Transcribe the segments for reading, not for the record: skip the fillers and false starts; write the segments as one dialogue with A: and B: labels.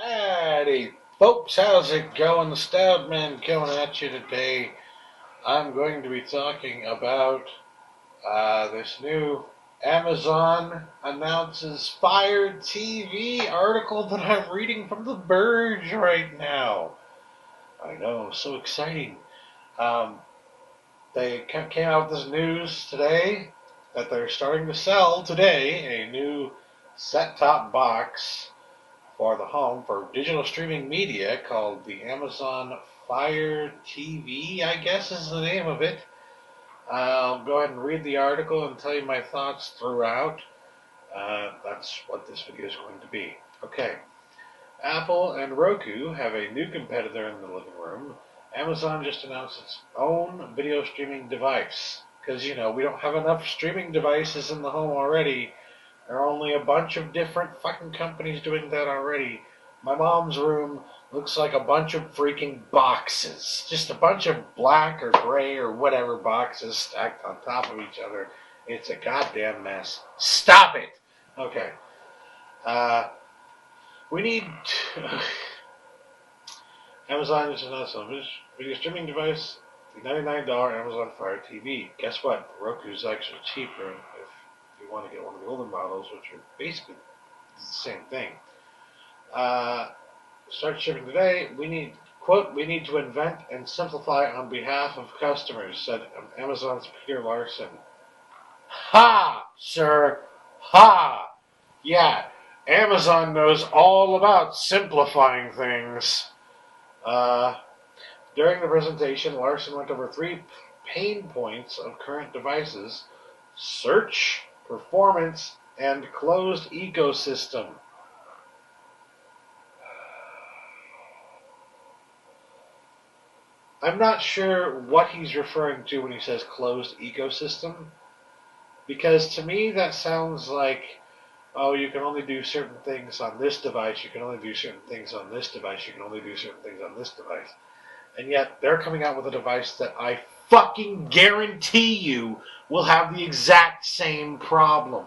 A: Howdy, folks. How's it going? The Stout Man coming at you today. I'm going to be talking about this new Amazon announces Fire TV article that I'm reading from The Verge right now. I know, so exciting. Um, they came out with this news today that they're starting to sell today a new set-top box for the home for digital streaming media called the Amazon Fire TV, I guess is the name of it. I'll go ahead and read the article and tell you my thoughts throughout. That's what this video is going to be. Okay. Apple and Roku have a new competitor in the living room. Amazon just announced its own video streaming device. Because, we don't have enough streaming devices in the home already. There are only a bunch of different fucking companies doing that already. My mom's room looks like a bunch of freaking boxes. Just a bunch of black or gray or whatever boxes stacked on top of each other. It's a goddamn mess. Stop it! Okay. We need... Amazon just announced a video streaming device, the $99 Amazon Fire TV. Guess what? Roku's actually cheaper if you want to get one of the older models, which are basically the same thing. Start shipping today. We need to invent and simplify on behalf of customers, said Amazon's Peter Larson. Ha, sir. Ha. Yeah, Amazon knows all about simplifying things. During the presentation, Larson went over 3 pain points of current devices: search, performance, and closed ecosystem. I'm not sure what he's referring to when he says closed ecosystem, because to me that sounds like, oh, you can only do certain things on this device, you can only do certain things on this device, you can only do certain things on this device. And yet they're coming out with a device that I fucking guarantee you will have the exact same problem.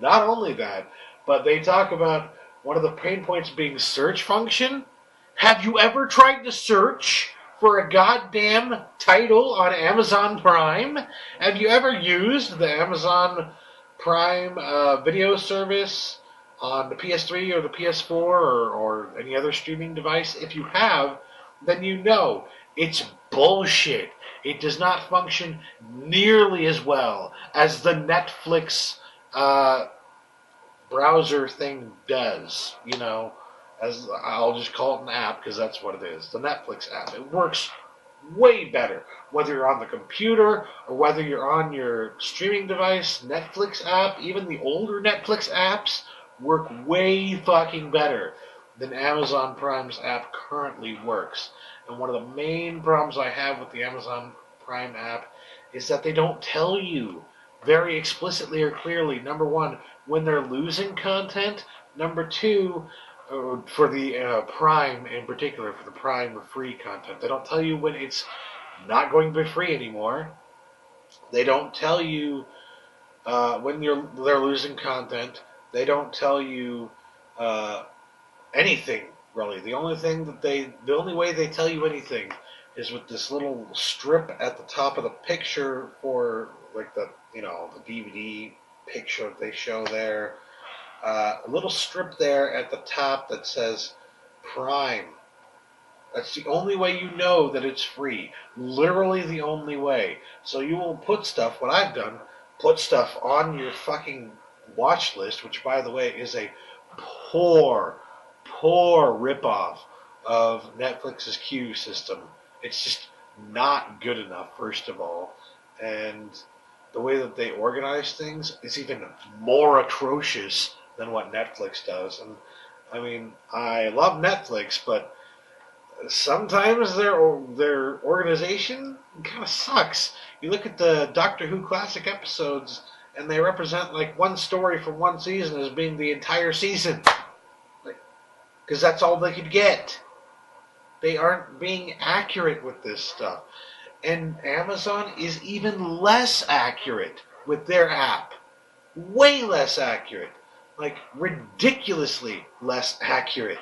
A: Not only that, but they talk about one of the pain points being search function. Have you ever tried to search for a goddamn title on Amazon Prime? Have you ever used the Amazon Prime video service on the PS3 or the PS4 or any other streaming device? If you have, then you know it's bullshit. It does not function nearly as well as the Netflix browser thing does. As I'll just call it an app because that's what it is. The Netflix app. It works way better. Whether you're on the computer or whether you're on your streaming device, Netflix app, even the older Netflix apps work way fucking better than Amazon Prime's app currently works. And one of the main problems I have with the Amazon Prime app is that they don't tell you very explicitly or clearly, number one, when they're losing content, number two, for the Prime in particular, for the Prime free content. They don't tell you when it's not going to be free anymore. They don't tell you when they're losing content. They don't tell you anything really. The only way they tell you anything is with this little strip at the top of the picture for like the DVD picture that they show there. A little strip there at the top that says Prime. That's the only way you know that it's free. Literally the only way. So you will put stuff, what I've done, put stuff on your fucking watch list, which by the way is a poor ripoff of Netflix's queue system. It's just not good enough, first of all. And the way that they organize things is even more atrocious than what Netflix does. And I mean, I love Netflix, but sometimes their organization kind of sucks. You look at the Doctor Who classic episodes, and they represent like one story from one season as being the entire season, because that's all they could get. They aren't being accurate with this stuff. And Amazon is even less accurate with their app. Way less accurate. Like, ridiculously less accurate.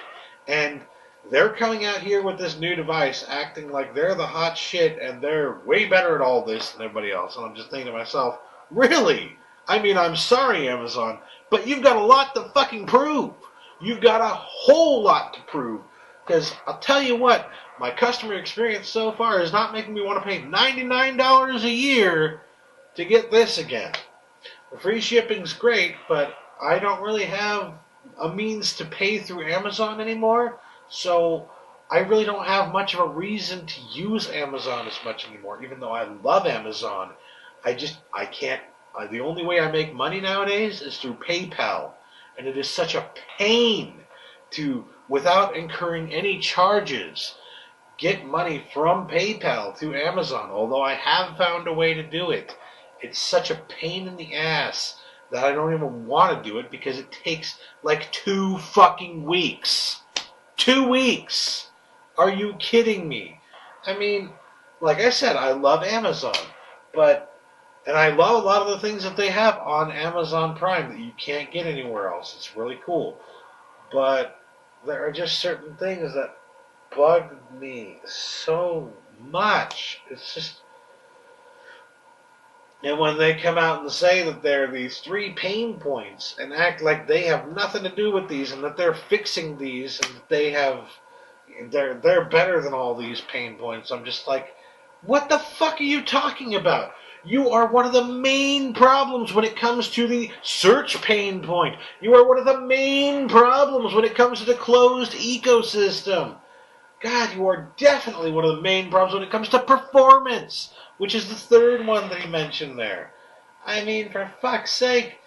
A: And they're coming out here with this new device acting like they're the hot shit and they're way better at all this than everybody else. And I'm just thinking to myself, really? I mean, I'm sorry, Amazon, but you've got a lot to fucking prove. You've got a whole lot to prove. Because I'll tell you what, my customer experience so far is not making me want to pay $99 a year to get this again. The free shipping's great, but I don't really have a means to pay through Amazon anymore, so I really don't have much of a reason to use Amazon as much anymore. Even though I love Amazon, I can't. The only way I make money nowadays is through PayPal, and it is such a pain to, without incurring any charges, get money from PayPal to Amazon. Although I have found a way to do it, it's such a pain in the ass that I don't even want to do it because it takes like 2 fucking weeks. 2 weeks! Are you kidding me? I mean, like I said, I love Amazon, and I love a lot of the things that they have on Amazon Prime that you can't get anywhere else. It's really cool. But there are just certain things that bug me so much. It's just... And when they come out and say that there are these 3 pain points and act like they have nothing to do with these and that they're fixing these and that they're better than all these pain points, I'm just like, what the fuck are you talking about? You are one of the main problems when it comes to the search pain point. You are one of the main problems when it comes to the closed ecosystem. God, you are definitely one of the main problems when it comes to performance, which is the 3rd one that he mentioned there. I mean, for fuck's sake,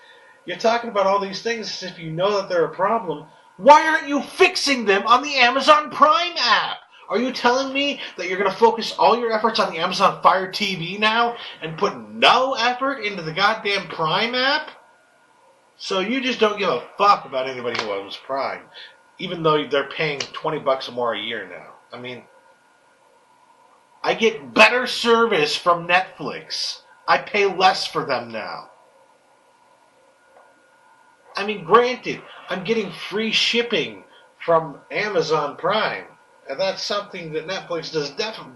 A: you're talking about all these things as if you know that they're a problem. Why aren't you fixing them on the Amazon Prime app? Are you telling me that you're going to focus all your efforts on the Amazon Fire TV now and put no effort into the goddamn Prime app? So you just don't give a fuck about anybody who owns Prime, even though they're paying $20 more a year now. I mean, I get better service from Netflix. I pay less for them now. I mean, granted, I'm getting free shipping from Amazon Prime, and that's something that Netflix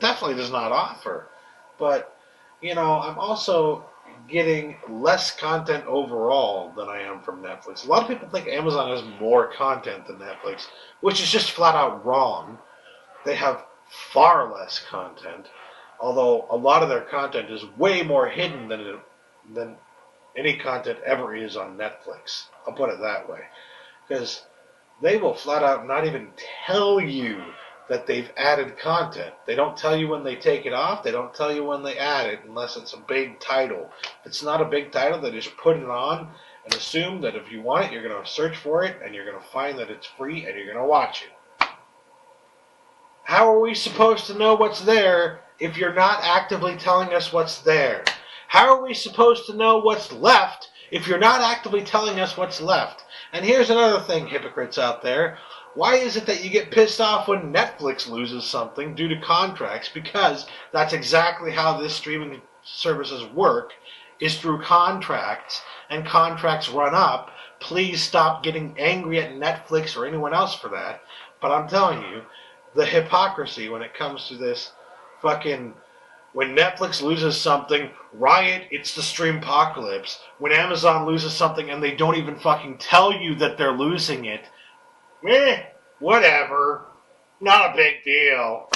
A: definitely does not offer. But, you know, I'm also getting less content overall than I am from Netflix. A lot of people think Amazon has more content than Netflix, which is just flat out wrong. They have far less content, although a lot of their content is way more hidden than any content ever is on Netflix. I'll put it that way. Because they will flat out not even tell you that they've added content. They don't tell you when they take it off. They don't tell you when they add it unless it's a big title. If it's not a big title, they just put it on and assume that if you want it, you're going to search for it and you're going to find that it's free and you're going to watch it. How are we supposed to know what's there if you're not actively telling us what's there? How are we supposed to know what's left if you're not actively telling us what's left? And here's another thing, hypocrites out there. Why is it that you get pissed off when Netflix loses something due to contracts? Because that's exactly how this streaming services work, is through contracts, and contracts run up. Please stop getting angry at Netflix or anyone else for that. But I'm telling you, the hypocrisy when it comes to this fucking... When Netflix loses something, riot, it's the streampocalypse. When Amazon loses something and they don't even fucking tell you that they're losing it, whatever. Not a big deal.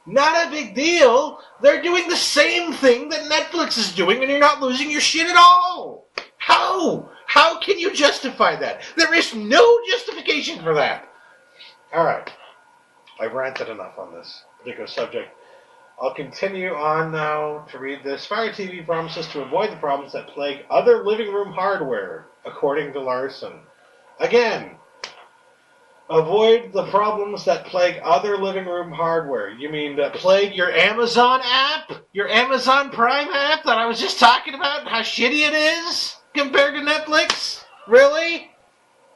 A: Not a big deal? They're doing the same thing that Netflix is doing and you're not losing your shit at all. How? How can you justify that? There is no justification for that. Alright. I've ranted enough on this particular subject. I'll continue on now to read this. Fire TV promises to avoid the problems that plague other living room hardware, according to Larson. Again, avoid the problems that plague other living room hardware. You mean that plague your Amazon app? Your Amazon Prime app that I was just talking about and how shitty it is compared to Netflix? Really?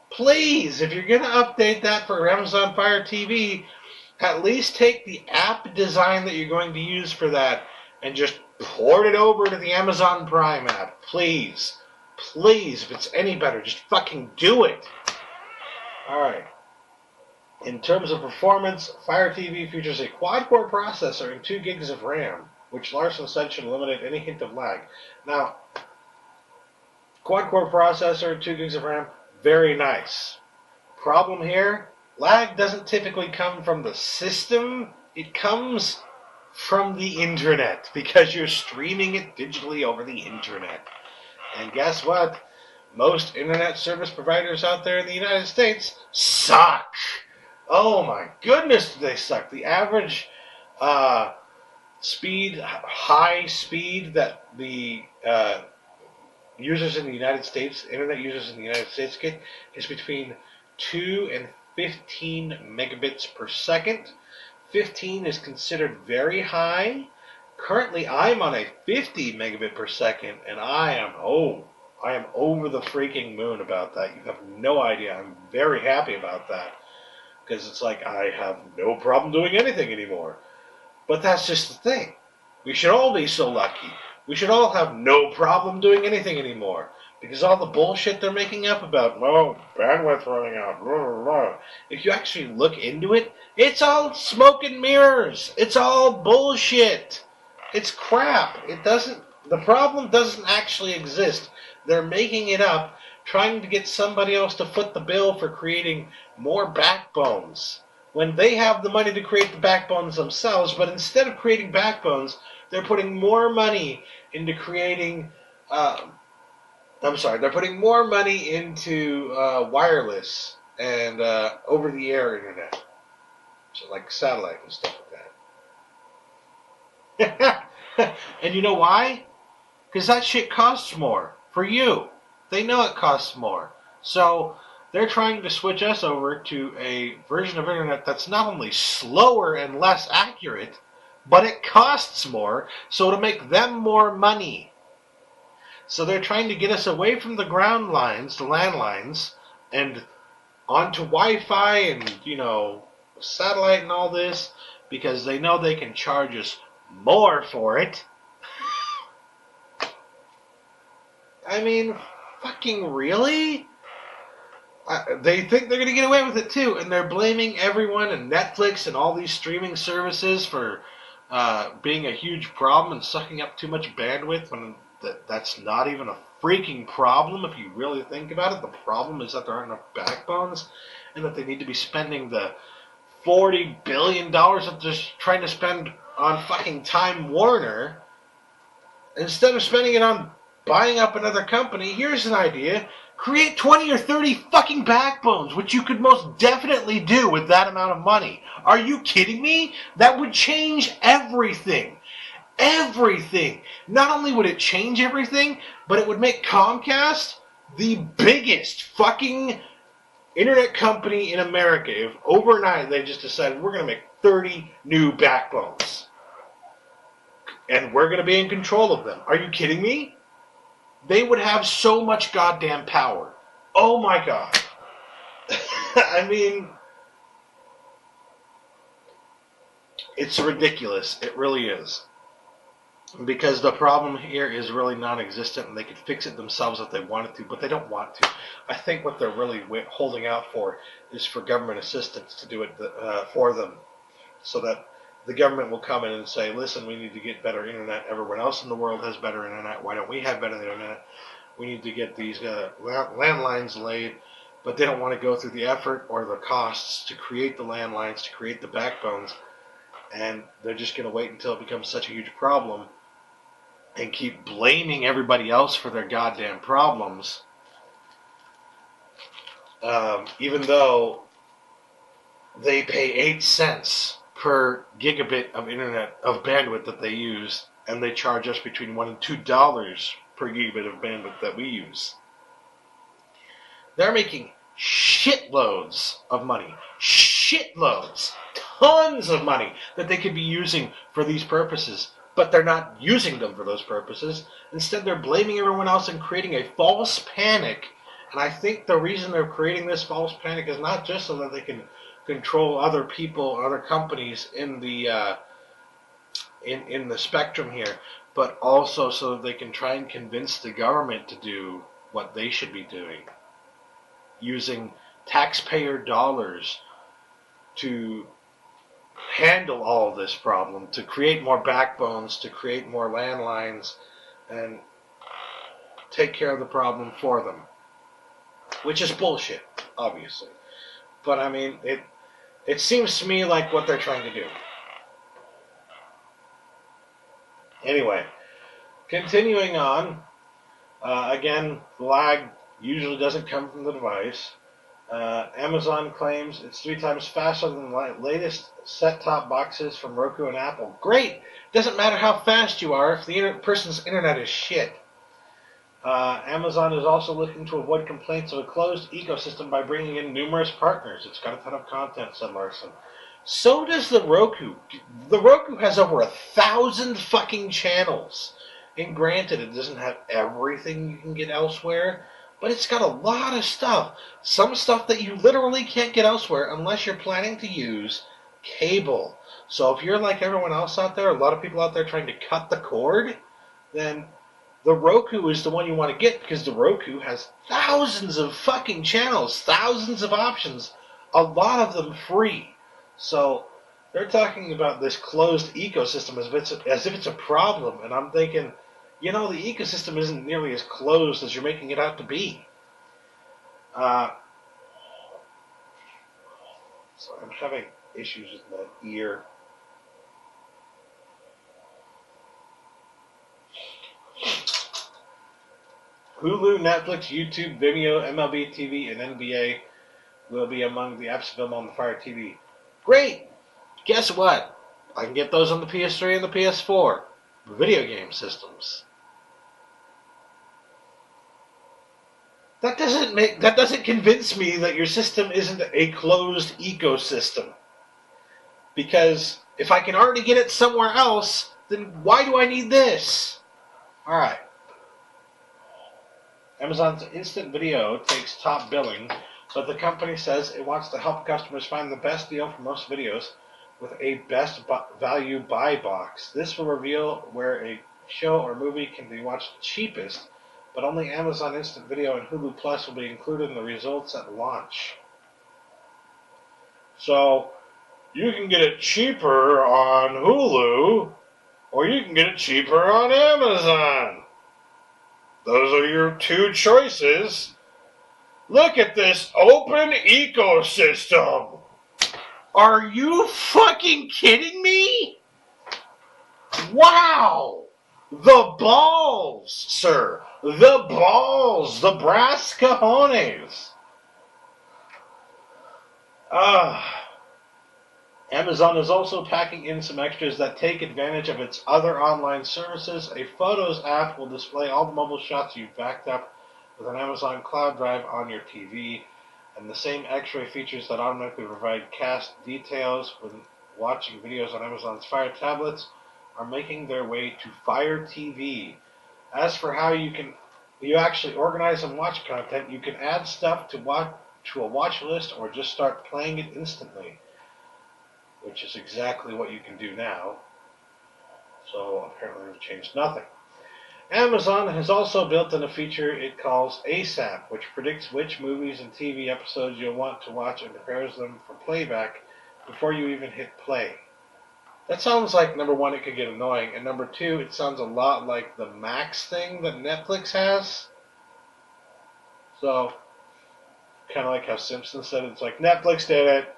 A: Please, if you're going to update that for Amazon Fire TV, at least take the app design that you're going to use for that and just port it over to the Amazon Prime app. Please. Please, if it's any better, just fucking do it. Alright. In terms of performance, Fire TV features a quad-core processor and 2 gigs of RAM, which Larson said should eliminate any hint of lag. Now, quad-core processor, 2 gigs of RAM, very nice. Problem here, lag doesn't typically come from the system, it comes from the internet, because you're streaming it digitally over the internet. And guess what? Most internet service providers out there in the United States suck. Oh my goodness, do they suck. The average high speed that the users in the United States, internet users in the United States get is between 2 and 15 megabits per second. 15 is considered very high. Currently, I'm on a 50 megabit per second, and I am over the freaking moon about that. You have no idea. I'm very happy about that, because it's like I have no problem doing anything anymore. But that's just the thing. We should all be so lucky. We should all have no problem doing anything anymore, because all the bullshit they're making up about, bandwidth running out, blah, blah, blah. If you actually look into it, it's all smoke and mirrors. It's all bullshit. It's crap. The problem doesn't actually exist. They're making it up, trying to get somebody else to foot the bill for creating more backbones, when they have the money to create the backbones themselves. But instead of creating backbones, they're putting more money into creating they're putting more money into wireless and over-the-air internet, so like satellite and stuff like that. And you know why? Because that shit costs more for you. They know it costs more. So they're trying to switch us over to a version of internet that's not only slower and less accurate, but it costs more, so to make them more money. So they're trying to get us away from the ground lines, the landlines, and onto Wi-Fi and, satellite and all this, because they know they can charge us more for it. I mean, fucking really? They think they're going to get away with it too, and they're blaming everyone and Netflix and all these streaming services for being a huge problem and sucking up too much bandwidth, when that's not even a freaking problem if you really think about it. The problem is that there aren't enough backbones, and that they need to be spending the $40 billion that they're trying to spend on fucking Time Warner, instead of spending it on buying up another company. Here's an idea. Create 20 or 30 fucking backbones, which you could most definitely do with that amount of money. Are you kidding me? That would change everything. Everything. Not only would it change everything, but it would make Comcast the biggest fucking internet company in America if overnight they just decided we're going to make 30 new backbones. And we're going to be in control of them. Are you kidding me? They would have so much goddamn power. Oh my god. I mean, it's ridiculous. It really is. Because the problem here is really non-existent, and they could fix it themselves if they wanted to, but they don't want to. I think what they're really holding out for is for government assistance to do it for them, so that the government will come in and say, listen, we need to get better internet. Everyone else in the world has better internet. Why don't we have better internet? We need to get these landlines laid, but they don't want to go through the effort or the costs to create the landlines, to create the backbones, and they're just going to wait until it becomes such a huge problem and keep blaming everybody else for their goddamn problems, even though they pay 8 cents per gigabit of internet of bandwidth that they use, and they charge us between $1 and $2 per gigabit of bandwidth that we use. They're making shitloads of money. Shitloads. Tons of money that they could be using for these purposes, but they're not using them for those purposes. Instead, they're blaming everyone else and creating a false panic. And I think the reason they're creating this false panic is not just so that they can control other people, other companies in the in the spectrum here, but also so that they can try and convince the government to do what they should be doing, using taxpayer dollars to handle all of this problem, to create more backbones, to create more landlines, and take care of the problem for them. Which is bullshit, obviously. But I mean, it seems to me like what they're trying to do. Anyway, continuing on, again, the lag usually doesn't come from the device. Amazon claims it's 3 times faster than the latest set-top boxes from Roku and Apple. Great! Doesn't matter how fast you are if the person's internet is shit. Amazon is also looking to avoid complaints of a closed ecosystem by bringing in numerous partners. It's got a ton of content, said Larson. So does the Roku. The Roku has over 1,000 fucking channels. And granted, it doesn't have everything you can get elsewhere, but it's got a lot of stuff. Some stuff that you literally can't get elsewhere unless you're planning to use cable. So if you're like everyone else out there, a lot of people out there trying to cut the cord, then the Roku is the one you want to get, because the Roku has thousands of fucking channels, thousands of options, a lot of them free. So they're talking about this closed ecosystem as if it's a problem, and I'm thinking, you know, the ecosystem isn't nearly as closed as you're making it out to be. So I'm having issues with my ear. Hulu, Netflix, YouTube, Vimeo, MLB TV, and NBA will be among the apps available on the Fire TV. Great! Guess what? I can get those on the PS3 and the PS4. Video game systems. That doesn't convince me that your system isn't a closed ecosystem. Because if I can already get it somewhere else, then why do I need this? Alright. Amazon's instant video takes top billing, but the company says it wants to help customers find the best deal for most videos with a best value buy box. This will reveal where a show or movie can be watched cheapest, but only Amazon Instant Video and Hulu Plus will be included in the results at launch. So, you can get it cheaper on Hulu, or you can get it cheaper on Amazon. Those are your two choices. Look at this open ecosystem. Are you fucking kidding me? Wow. The balls, sir. The balls. The brass cojones. Amazon is also packing in some extras that take advantage of its other online services. A Photos app will display all the mobile shots you've backed up with an Amazon Cloud Drive on your TV, and the same X-ray features that automatically provide cast details when watching videos on Amazon's Fire tablets are making their way to Fire TV. As for how you actually organize and watch content, you can add stuff to a watch list or just start playing it instantly, which is exactly what you can do now. So apparently they've changed nothing. Amazon has also built in a feature it calls ASAP, which predicts which movies and TV episodes you'll want to watch and prepares them for playback before you even hit play. That sounds like, number one, it could get annoying, and number two, it sounds a lot like the Max thing that Netflix has. So, kind of like how Simpsons said it's like, Netflix did it.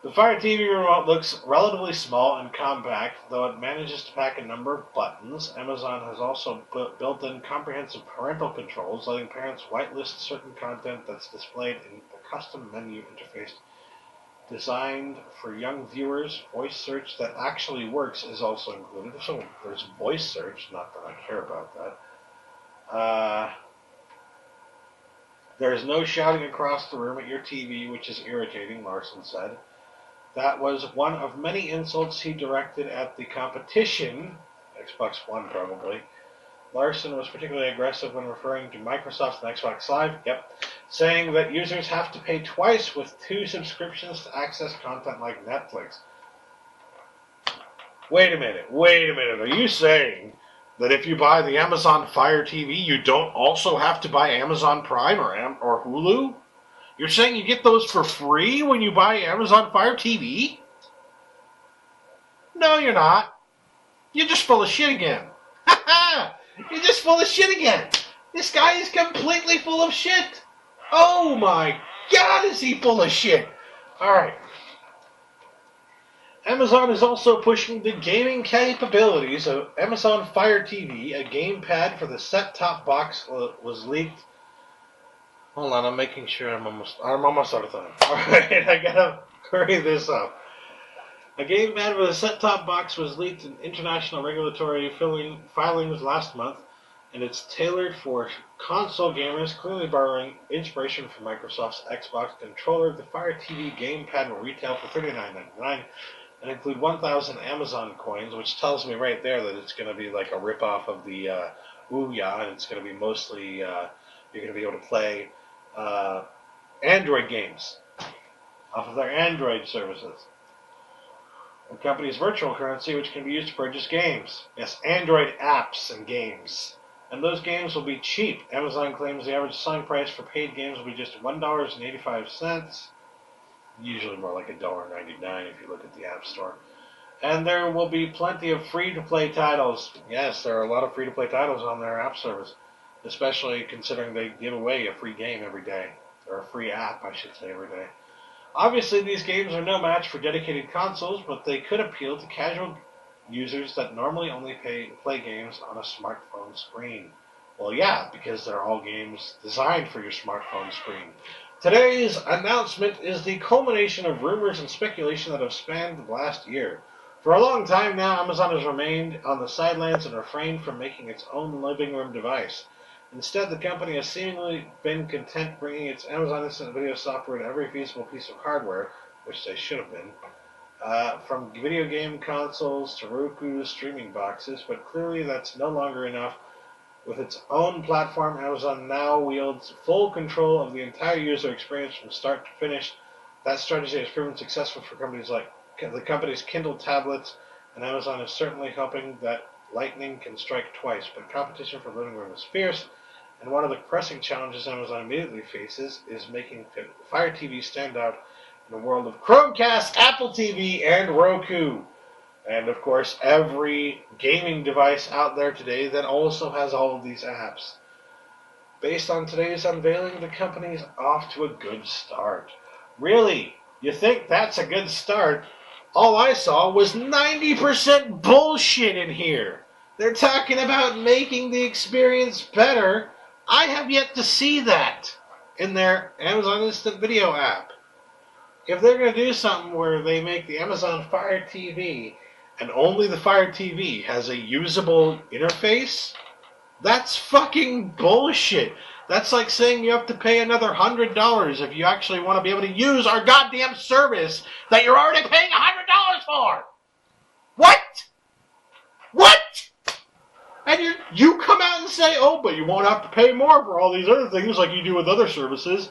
A: The Fire TV remote looks relatively small and compact, though it manages to pack a number of buttons. Amazon has also built in comprehensive parental controls, letting parents whitelist certain content that's displayed in a custom menu interface designed for young viewers. Voice search that actually works is also included. So there's voice search, not that I care about that. There is no shouting across the room at your TV, which is irritating, Larson said. That was one of many insults he directed at the competition, Xbox One probably. Larson was particularly aggressive when referring to Microsoft and Xbox Live, saying that users have to pay twice with 2 subscriptions to access content like Netflix. Wait a minute, are you saying that if you buy the Amazon Fire TV, you don't also have to buy Amazon Prime or Hulu? You're saying you get those for free when you buy Amazon Fire TV? No, you're not. You're just full of shit again. Ha ha! You're just full of shit again. This guy is completely full of shit. Oh my God, is he full of shit? Alright. Amazon is also pushing the gaming capabilities of Amazon Fire TV. A gamepad for the set-top box was leaked. Hold on, I'm making sure I'm almost out of time. Alright, I gotta hurry this up. A gamepad for the set-top box was leaked in international regulatory filings last month, and it's tailored for console gamers, clearly borrowing inspiration from Microsoft's Xbox controller. The Fire TV gamepad will retail for $39.99 and include 1,000 Amazon coins, which tells me right there that it's going to be like a rip-off of the Ouya, and it's going to be mostly, you're going to be able to play Android games off of their Android services. The company's virtual currency, which can be used to purchase games. Yes, Android apps and games. And those games will be cheap. Amazon claims the average selling price for paid games will be just $1.85. Usually more like $1.99 if you look at the App Store. And there will be plenty of free-to-play titles. Yes, there are a lot of free-to-play titles on their app service, especially considering they give away a free game every day. Or a free app, I should say, every day. Obviously, these games are no match for dedicated consoles, but they could appeal to casual users that normally only play games on a smartphone screen. Well, yeah, because they're all games designed for your smartphone screen. Today's announcement is the culmination of rumors and speculation that have spanned the last year. For a long time now, Amazon has remained on the sidelines and refrained from making its own living room device. Instead, the company has seemingly been content bringing its Amazon Instant Video software to every feasible piece of hardware, which they should have been, from video game consoles to Roku streaming boxes, but clearly that's no longer enough. With its own platform, Amazon now wields full control of the entire user experience from start to finish. That strategy has proven successful for companies like the company's Kindle tablets, and Amazon is certainly hoping that lightning can strike twice. But competition for the living room is fierce, and one of the pressing challenges Amazon immediately faces is making Fire TV stand out in the world of Chromecast, Apple TV, and Roku. And, of course, every gaming device out there today that also has all of these apps. Based on today's unveiling, the company's off to a good start. Really? You think that's a good start? All I saw was 90% bullshit in here. They're talking about making the experience better. I have yet to see that in their Amazon Instant Video app. If they're going to do something where they make the Amazon Fire TV and only the Fire TV has a usable interface, that's fucking bullshit. That's like saying you have to pay another $100 if you actually want to be able to use our goddamn service that you're already paying $100 for. What? What? And you come out and say, oh, but you won't have to pay more for all these other things like you do with other services.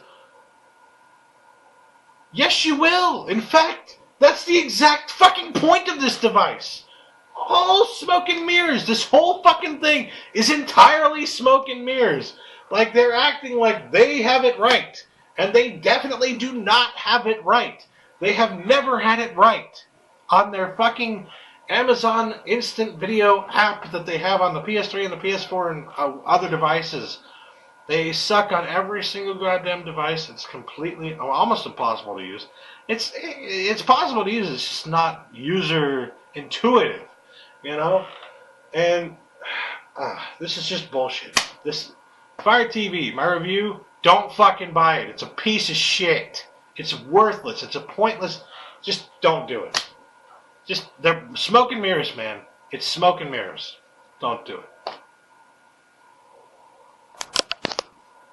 A: Yes, you will. In fact, that's the exact fucking point of this device. All smoke and mirrors. This whole fucking thing is entirely smoke and mirrors. Like they're acting like they have it right. And they definitely do not have it right. They have never had it right on their fucking Amazon Instant Video app that they have on the PS3 and the PS4 and other devices. They suck on every single goddamn device. It's completely, almost impossible to use. It's possible to use. It's just not user intuitive, you know. And this is just bullshit. This Fire TV, my review. Don't fucking buy it. It's a piece of shit. It's worthless. It's a pointless. Just don't do it. Just they're smoke and mirrors, man. It's smoke and mirrors. Don't do it.